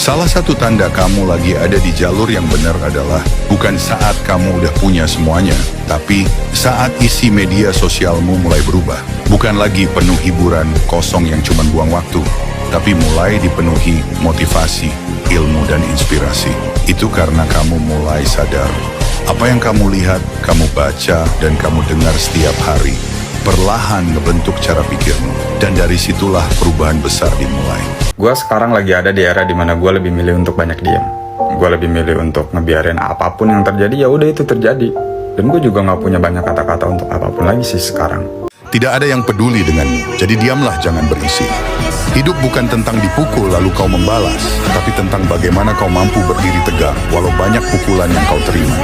Salah satu tanda kamu lagi ada di jalur yang benar adalah bukan saat kamu udah punya semuanya, tapi saat isi media sosialmu mulai berubah. Bukan lagi penuh hiburan kosong yang cuma buang waktu, tapi mulai dipenuhi motivasi, ilmu, dan inspirasi. Itu karena kamu mulai sadar. Apa yang kamu lihat, kamu baca, dan kamu dengar setiap hari perlahan ngebentuk cara pikirmu. Dan dari situlah perubahan besar dimulai. Gue sekarang lagi ada di era dimana gue lebih milih untuk banyak diam. Gue lebih milih untuk ngebiarin apapun yang terjadi, ya udah itu terjadi. Dan gue juga gak punya banyak kata-kata untuk apapun lagi sih sekarang. Tidak ada yang peduli denganmu, jadi diamlah, jangan berisi. Hidup bukan tentang dipukul lalu kau membalas, tapi tentang bagaimana kau mampu berdiri tegak walau banyak pukulan yang kau terima.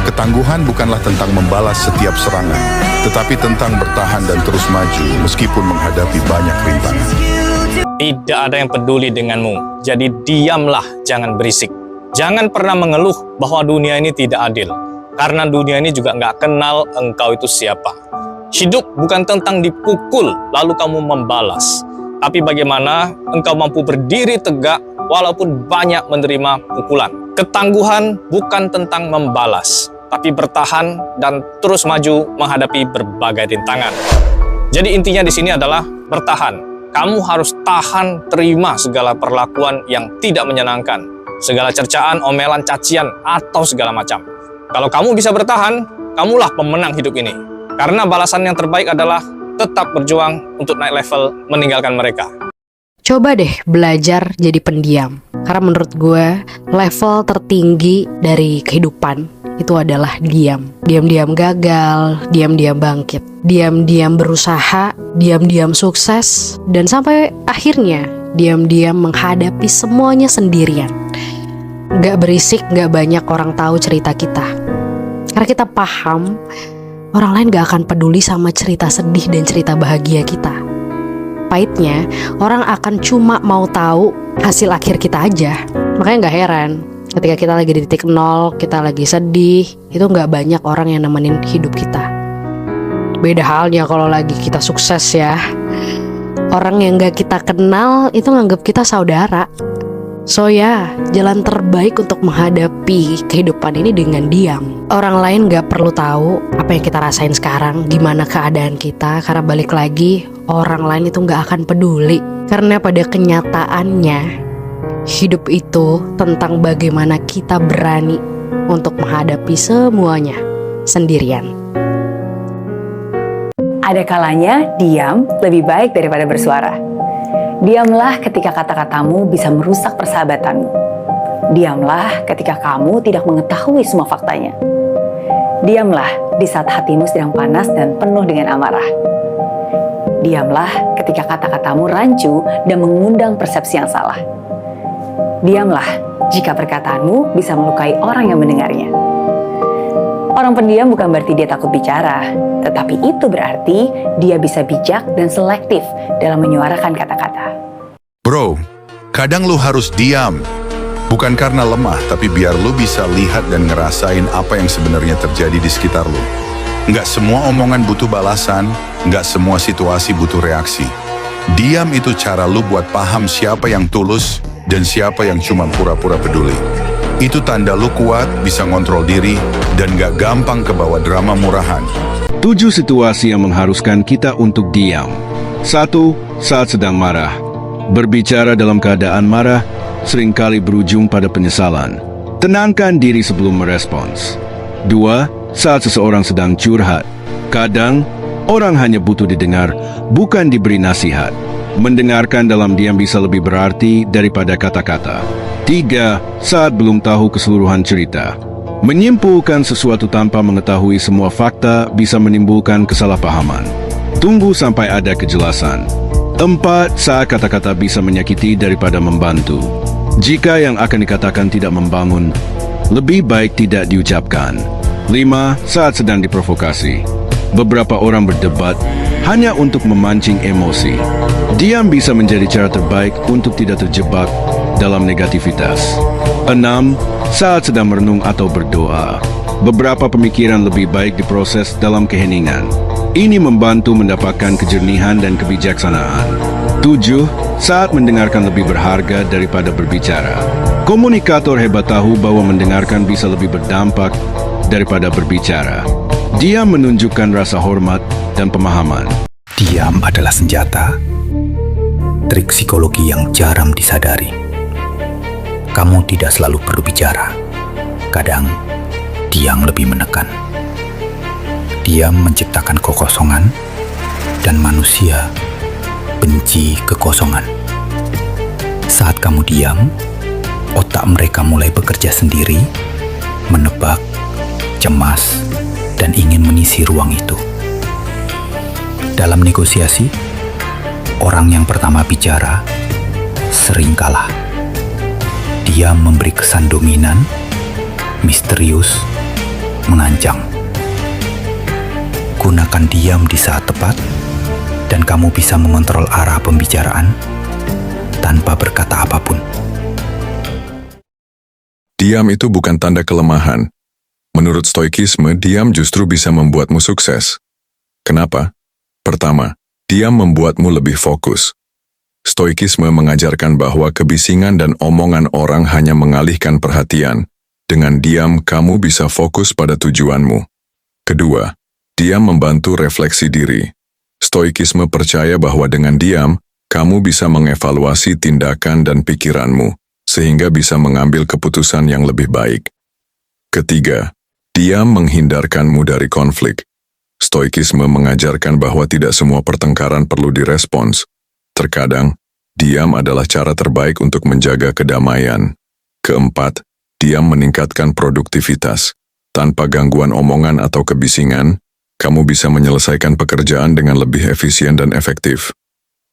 Ketangguhan bukanlah tentang membalas setiap serangan, tetapi tentang bertahan dan terus maju meskipun menghadapi banyak rintangan. Tidak ada yang peduli denganmu, jadi diamlah, jangan berisik. Jangan pernah mengeluh bahwa dunia ini tidak adil, karena dunia ini juga nggak kenal engkau itu siapa. Hidup bukan tentang dipukul lalu kamu membalas, tapi bagaimana engkau mampu berdiri tegak walaupun banyak menerima pukulan. Ketangguhan bukan tentang membalas, tapi bertahan dan terus maju menghadapi berbagai rintangan. Jadi intinya di sini adalah bertahan. Kamu harus tahan terima segala perlakuan yang tidak menyenangkan, segala cercaan, omelan, cacian, atau segala macam. Kalau kamu bisa bertahan, kamulah pemenang hidup ini. Karena balasan yang terbaik adalah tetap berjuang untuk naik level meninggalkan mereka. Coba deh belajar jadi pendiam. Karena menurut gue, level tertinggi dari kehidupan itu adalah diam. Diam-diam gagal, diam-diam bangkit, diam-diam berusaha, diam-diam sukses, dan sampai akhirnya diam-diam menghadapi semuanya sendirian. Gak berisik, gak banyak orang tahu cerita kita. Karena kita paham, orang lain gak akan peduli sama cerita sedih dan cerita bahagia kita. Pahitnya, orang akan cuma mau tahu hasil akhir kita aja. Makanya gak heran ketika kita lagi di titik nol, kita lagi sedih, itu gak banyak orang yang nemenin hidup kita. Beda halnya kalau lagi kita sukses ya. Orang yang gak kita kenal itu nganggap kita saudara. So ya, jalan terbaik untuk menghadapi kehidupan ini dengan diam. Orang lain gak perlu tahu apa yang kita rasain sekarang, gimana keadaan kita. Karena balik lagi, orang lain itu gak akan peduli. Karena pada kenyataannya, hidup itu tentang bagaimana kita berani untuk menghadapi semuanya sendirian. Ada kalanya diam lebih baik daripada bersuara. Diamlah ketika kata-katamu bisa merusak persahabatanmu. Diamlah ketika kamu tidak mengetahui semua faktanya. Diamlah di saat hatimu sedang panas dan penuh dengan amarah. Diamlah ketika kata-katamu rancu dan mengundang persepsi yang salah. Diamlah jika perkataanmu bisa melukai orang yang mendengarnya. Orang pendiam bukan berarti dia takut bicara, tetapi itu berarti dia bisa bijak dan selektif dalam menyuarakan kata-kata. Bro, kadang lu harus diam. Bukan karena lemah, tapi biar lu bisa lihat dan ngerasain apa yang sebenarnya terjadi di sekitar lu. Nggak semua omongan butuh balasan, nggak semua situasi butuh reaksi. Diam itu cara lu buat paham siapa yang tulus dan siapa yang cuma pura-pura peduli. Itu tanda lu kuat, bisa ngontrol diri, dan gak gampang kebawa drama murahan. 7 situasi yang mengharuskan kita untuk diam. 1. Saat sedang marah. Berbicara dalam keadaan marah seringkali berujung pada penyesalan. Tenangkan diri sebelum merespons. 2. Saat seseorang sedang curhat. Kadang, orang hanya butuh didengar, bukan diberi nasihat. Mendengarkan dalam diam bisa lebih berarti daripada kata-kata. 3. Saat belum tahu keseluruhan cerita. Menyimpulkan sesuatu tanpa mengetahui semua fakta bisa menimbulkan kesalahpahaman. Tunggu sampai ada kejelasan. 4. Saat kata-kata bisa menyakiti daripada membantu. Jika yang akan dikatakan tidak membangun, lebih baik tidak diucapkan. 5. Saat sedang diprovokasi. Beberapa orang berdebat hanya untuk memancing emosi. Diam bisa menjadi cara terbaik untuk tidak terjebak dalam negativitas. 6. Saat sedang merenung atau berdoa. Beberapa pemikiran lebih baik diproses dalam keheningan. Ini membantu mendapatkan kejernihan dan kebijaksanaan. 7. Saat mendengarkan lebih berharga daripada berbicara. Komunikator hebat tahu bahwa mendengarkan bisa lebih berdampak daripada berbicara. Diam menunjukkan rasa hormat dan pemahaman. Diam adalah senjata. Trik psikologi yang jarang disadari. Kamu tidak selalu perlu bicara. Kadang, diam lebih menekan. Diam menciptakan kekosongan, dan manusia benci kekosongan. Saat kamu diam, otak mereka mulai bekerja sendiri, menebak, cemas, dan ingin mengisi ruang itu. Dalam negosiasi, orang yang pertama bicara sering kalah. Dia memberi kesan dominan, misterius, mengancam. Gunakan diam di saat tepat, dan kamu bisa mengontrol arah pembicaraan tanpa berkata apapun. Diam itu bukan tanda kelemahan. Menurut Stoikisme, diam justru bisa membuatmu sukses. Kenapa? Pertama, diam membuatmu lebih fokus. Stoikisme mengajarkan bahwa kebisingan dan omongan orang hanya mengalihkan perhatian. Dengan diam, kamu bisa fokus pada tujuanmu. Kedua, diam membantu refleksi diri. Stoikisme percaya bahwa dengan diam, kamu bisa mengevaluasi tindakan dan pikiranmu, sehingga bisa mengambil keputusan yang lebih baik. Ketiga, diam menghindarkanmu dari konflik. Stoikisme mengajarkan bahwa tidak semua pertengkaran perlu direspons. Terkadang, diam adalah cara terbaik untuk menjaga kedamaian. Keempat, diam meningkatkan produktivitas. Tanpa gangguan omongan atau kebisingan, kamu bisa menyelesaikan pekerjaan dengan lebih efisien dan efektif.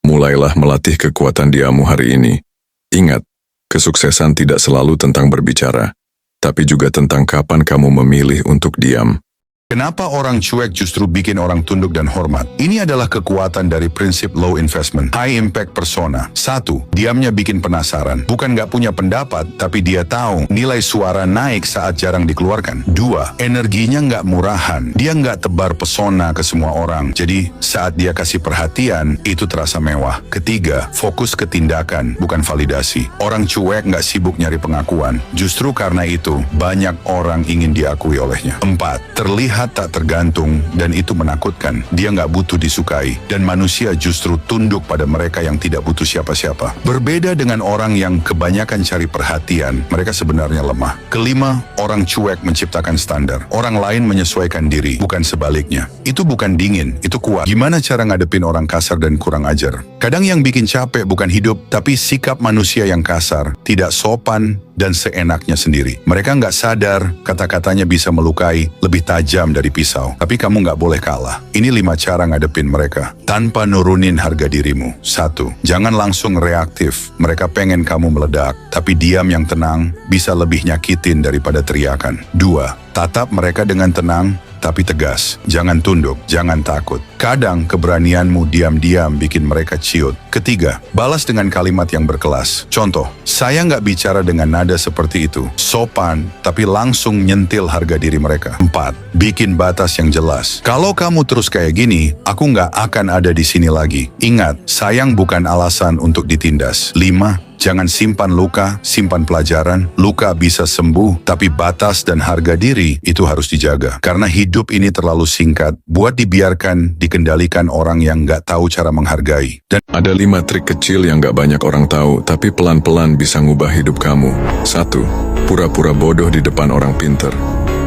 Mulailah melatih kekuatan diammu hari ini. Ingat, kesuksesan tidak selalu tentang berbicara, tapi juga tentang kapan kamu memilih untuk diam. Kenapa orang cuek justru bikin orang tunduk dan hormat? Ini adalah kekuatan dari prinsip low investment, high impact persona. 1. Diamnya bikin penasaran. Bukan nggak punya pendapat, tapi dia tahu nilai suara naik saat jarang dikeluarkan. 2. Energinya nggak murahan. Dia nggak tebar pesona ke semua orang. Jadi, saat dia kasih perhatian, itu terasa mewah. 3. Fokus ke tindakan, bukan validasi. Orang cuek nggak sibuk nyari pengakuan. Justru karena itu, banyak orang ingin diakui olehnya. 4. Terlihat tak tergantung, dan itu menakutkan. Dia nggak butuh disukai, dan manusia justru tunduk pada mereka yang tidak butuh siapa-siapa. Berbeda dengan orang yang kebanyakan cari perhatian, mereka sebenarnya lemah. 5. Orang cuek menciptakan standar. Orang lain menyesuaikan diri, bukan sebaliknya. Itu bukan dingin, itu kuat. Gimana cara ngadepin orang kasar dan kurang ajar? Kadang yang bikin capek bukan hidup, tapi sikap manusia yang kasar, tidak sopan, dan seenaknya sendiri. Mereka nggak sadar kata-katanya bisa melukai lebih tajam dari pisau. Tapi kamu nggak boleh kalah. Ini 5 cara ngadepin mereka tanpa nurunin harga dirimu. 1. Jangan langsung reaktif. Mereka pengen kamu meledak, tapi diam yang tenang bisa lebih nyakitin daripada teriakan. 2. Tatap mereka dengan tenang, tapi tegas. Jangan tunduk, jangan takut. Kadang keberanianmu diam-diam bikin mereka ciut. 3. Balas dengan kalimat yang berkelas. Contoh, saya nggak bicara dengan nada seperti itu. Sopan, tapi langsung nyentil harga diri mereka. 4. Bikin batas yang jelas. Kalau kamu terus kayak gini, aku nggak akan ada di sini lagi. Ingat, sayang bukan alasan untuk ditindas. 5. Jangan simpan luka, simpan pelajaran. Luka bisa sembuh, tapi batas dan harga diri itu harus dijaga. Karena hidup ini terlalu singkat, buat dibiarkan dikendalikan orang yang nggak tahu cara menghargai. Dan Ada 5 trik kecil yang gak banyak orang tahu, tapi pelan-pelan bisa ngubah hidup kamu. 1. Pura-pura bodoh di depan orang pinter.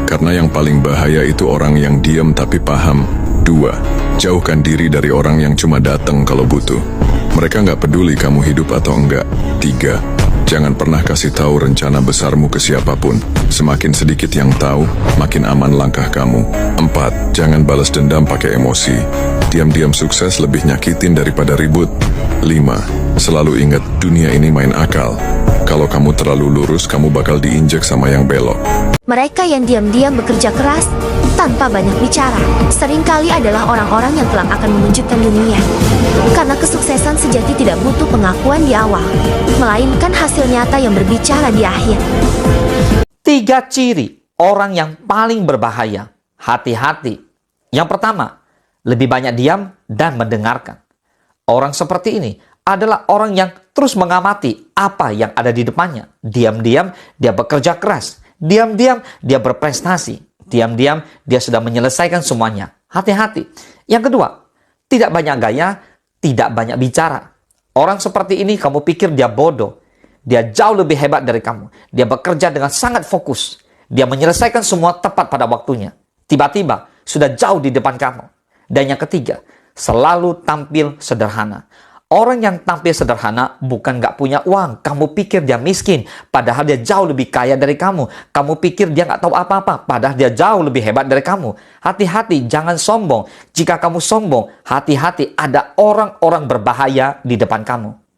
Karena yang paling bahaya itu orang yang diam tapi paham. 2. Jauhkan diri dari orang yang cuma datang kalau butuh. Mereka nggak peduli kamu hidup atau enggak. 3. Jangan pernah kasih tahu rencana besarmu ke siapapun. Semakin sedikit yang tahu, makin aman langkah kamu. 4. Jangan balas dendam pakai emosi. Diam-diam sukses lebih nyakitin daripada ribut. 5. Selalu ingat, dunia ini main akal. Kalau kamu terlalu lurus, kamu bakal diinjek sama yang belok. Mereka yang diam-diam bekerja keras tanpa banyak bicara seringkali adalah orang-orang yang kelak akan mewujudkan dunia. Karena kesuksesan sejati tidak butuh pengakuan di awal, melainkan hasil nyata yang berbicara di akhir. 3 ciri orang yang paling berbahaya. Hati-hati. Yang pertama, lebih banyak diam dan mendengarkan. Orang seperti ini adalah orang yang terus mengamati apa yang ada di depannya. Diam-diam dia bekerja keras. Diam-diam dia berprestasi. Diam-diam dia sudah menyelesaikan semuanya. Hati-hati. Yang kedua, tidak banyak gaya, tidak banyak bicara. Orang seperti ini kamu pikir dia bodoh. Dia jauh lebih hebat dari kamu. Dia bekerja dengan sangat fokus. Dia menyelesaikan semua tepat pada waktunya. Tiba-tiba sudah jauh di depan kamu. Dan yang ketiga, selalu tampil sederhana. Orang yang tampil sederhana bukan nggak punya uang. Kamu pikir dia miskin, padahal dia jauh lebih kaya dari kamu. Kamu pikir dia nggak tahu apa-apa, padahal dia jauh lebih hebat dari kamu. Hati-hati, jangan sombong. Jika kamu sombong, hati-hati, ada orang-orang berbahaya di depan kamu.